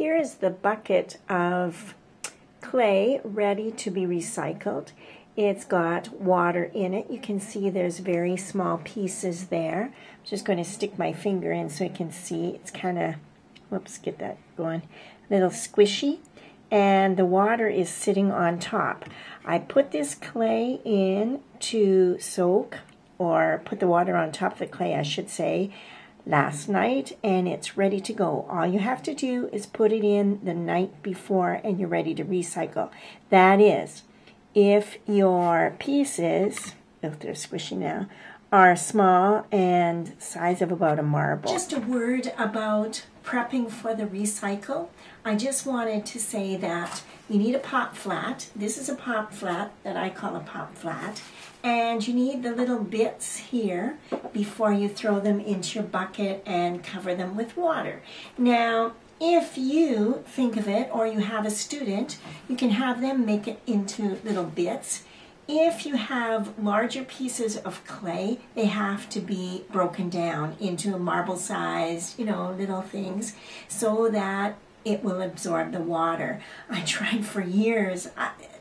here is the bucket of clay ready to be recycled. It's got water in it. You can see there's very small pieces there. I'm just going to stick my finger in so you can see. It's kind of, whoops, get that going, a little squishy. And the water is sitting on top. I put this clay in to soak, or put the water on top of the clay, I should say, last night, and it's ready to go. All you have to do is put it in the night before and you're ready to recycle. That is, if your pieces, if they're squishy now, are small and size of about a marble. Just a word about prepping for the recycle. I just wanted to say that you need a pop flat. This is a pop flat that I call a pop flat. And you need the little bits here before you throw them into your bucket and cover them with water. Now, if you think of it, or you have a student, you can have them make it into little bits. If you have larger pieces of clay, they have to be broken down into marble size, little things, so that it will absorb the water. I tried for years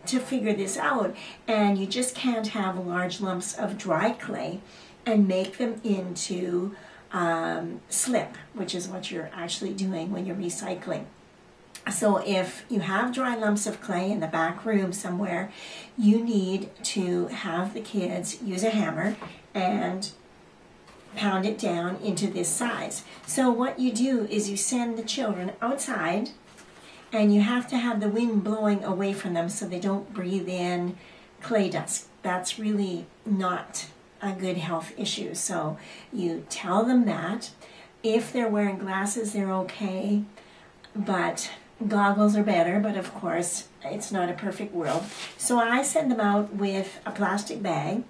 to figure this out, and you just can't have large lumps of dry clay and make them into slip, which is what you're actually doing when you're recycling. So if you have dry lumps of clay in the back room somewhere, you need to have the kids use a hammer and pound it down into this size. So what you do is you send the children outside, and you have to have the wind blowing away from them so they don't breathe in clay dust. That's really not a good health issue. So you tell them that. If they're wearing glasses, they're okay, but goggles are better, but of course it's not a perfect world. So I send them out with a plastic bag.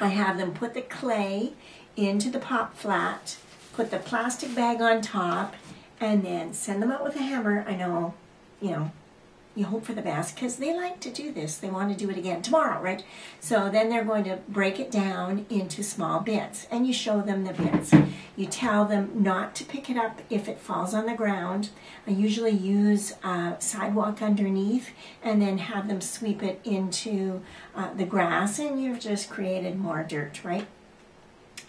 I have them put the clay into the pop flat, put the plastic bag on top, and then send them out with a hammer. I know, you hope for the best, because they like to do this. They want to do it again tomorrow, right? So then they're going to break it down into small bits, and you show them the bits. You tell them not to pick it up if it falls on the ground. I usually use a sidewalk underneath, and then have them sweep it into the grass, and you've just created more dirt, right?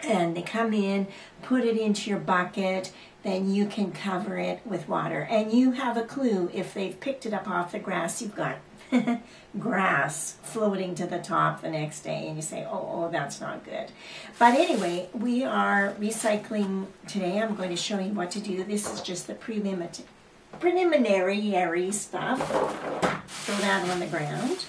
And they come in, put it into your bucket, then you can cover it with water. And you have a clue if they've picked it up off the grass, you've got grass floating to the top the next day, and you say, oh, that's not good. But anyway, we are recycling today. I'm going to show you what to do. This is just the preliminary stuff. Throw that on the ground.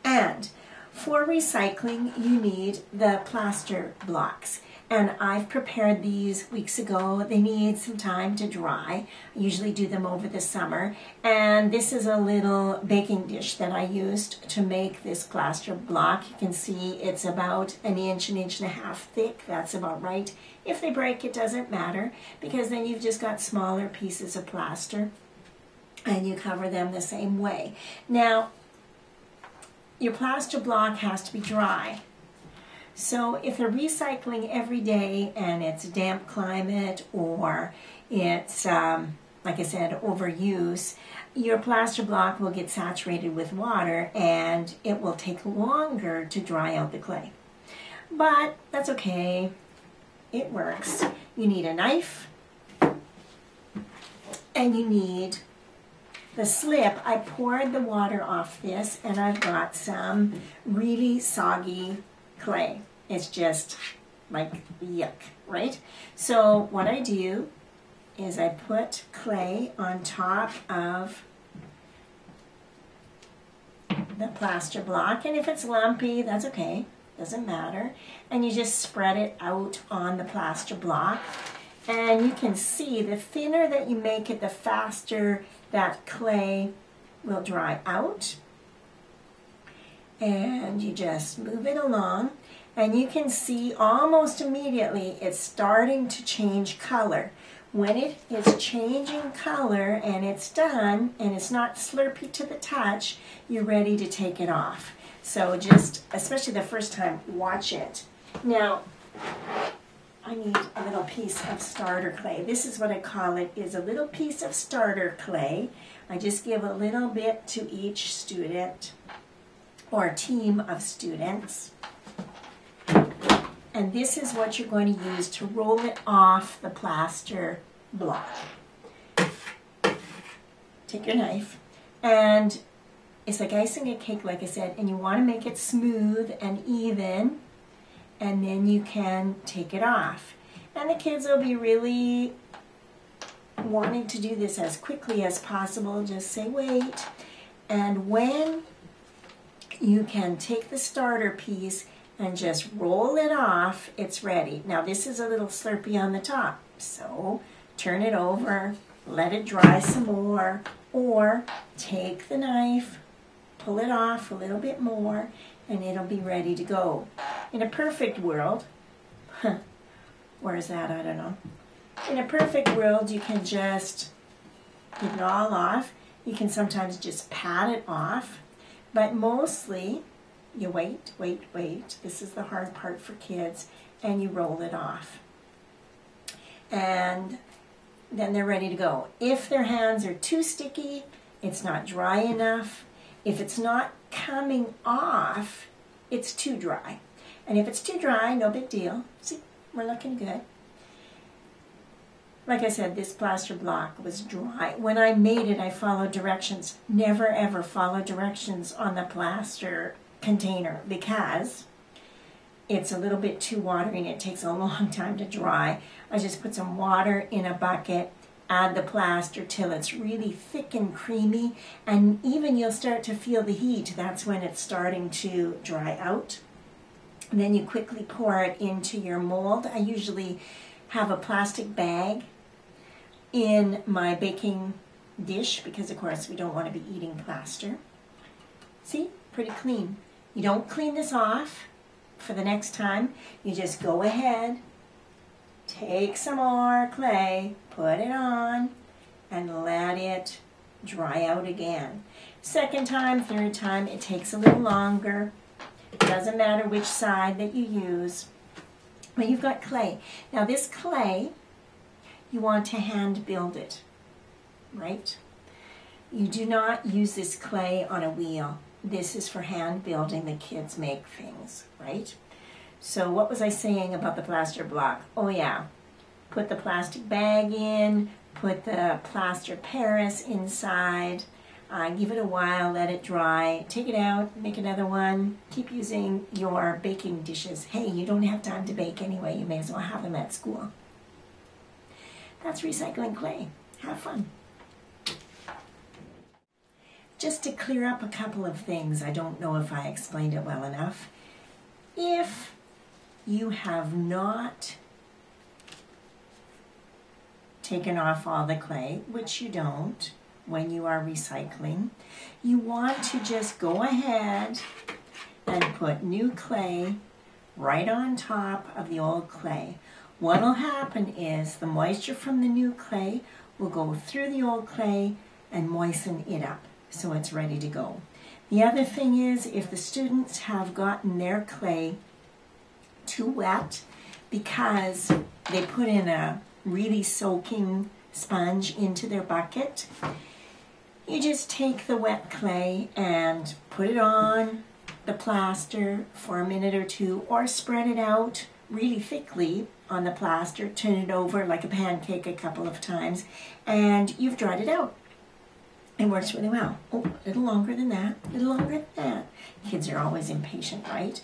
And for recycling, you need the plaster blocks. And I've prepared these weeks ago. They need some time to dry. I usually do them over the summer. And this is a little baking dish that I used to make this plaster block. You can see it's about an inch and a half thick. That's about right. If they break, it doesn't matter, because then you've just got smaller pieces of plaster and you cover them the same way. Now, your plaster block has to be dry. So if they're recycling every day and it's a damp climate, or it's, like I said, overuse, your plaster block will get saturated with water and it will take longer to dry out the clay. But that's okay. It works. You need a knife, and you need the slip. I poured the water off this, and I've got some really soggy clay. It's just like yuck, right? So what I do is I put clay on top of the plaster block, and if it's lumpy, that's okay, doesn't matter. And you just spread it out on the plaster block, and you can see the thinner that you make it, the faster that clay will dry out. And you just move it along, and you can see almost immediately it's starting to change color. When it is changing color and it's done and it's not slurpy to the touch, you're ready to take it off. So just, especially the first time, watch it. Now, I need a little piece of starter clay. This is what I call it, is a little piece of starter clay. I just give a little bit to each student or team of students. And this is what you're going to use to roll it off the plaster block. Take your knife, and it's like icing a cake, like I said, and you want to make it smooth and even, and then you can take it off. And the kids will be really wanting to do this as quickly as possible. Just say wait, and when you can take the starter piece and just roll it off, it's ready. Now this is a little slurpy on the top, so turn it over, let it dry some more, or take the knife, pull it off a little bit more, and it'll be ready to go. In a perfect world, where is that? I don't know. In a perfect world, you can just get it all off. You can sometimes just pat it off, but mostly you wait. This is the hard part for kids, and you roll it off. And then they're ready to go. If their hands are too sticky, it's not dry enough. If it's not coming off, it's too dry. And if it's too dry, no big deal. See, we're looking good. Like I said, this plaster block was dry. When I made it, I followed directions. Never ever follow directions on the plaster container because it's a little bit too watery and it takes a long time to dry. I just put some water in a bucket, add the plaster till it's really thick and creamy, and even you'll start to feel the heat. That's when it's starting to dry out. And then you quickly pour it into your mold. I usually have a plastic bag in my baking dish because of course we don't want to be eating plaster. See, pretty clean. You don't clean this off for the next time. You just go ahead, take some more clay, put it on, and let it dry out again. Second time, third time, it takes a little longer. It doesn't matter which side that you use. But you've got clay. Now this clay, you want to hand build it, right? You do not use this clay on a wheel. This is for hand building. The kids make things, right? So what was I saying about the plaster block? Oh yeah, put the plastic bag in, put the plaster Paris inside, give it a while, let it dry, take it out, make another one, keep using your baking dishes. Hey, you don't have time to bake anyway, you may as well have them at school. That's recycling clay. Have fun. Just to clear up a couple of things, I don't know if I explained it well enough. If you have not taken off all the clay, which you don't when you are recycling, you want to just go ahead and put new clay right on top of the old clay. What will happen is the moisture from the new clay will go through the old clay and moisten it up so it's ready to go. The other thing is, if the students have gotten their clay too wet because they put in a really soaking sponge into their bucket, you just take the wet clay and put it on the plaster for a minute or two, or spread it out really thickly on the plaster, turn it over like a pancake a couple of times, and you've dried it out. It works really well. Oh, a little longer than that, a little longer than that. Kids are always impatient, right?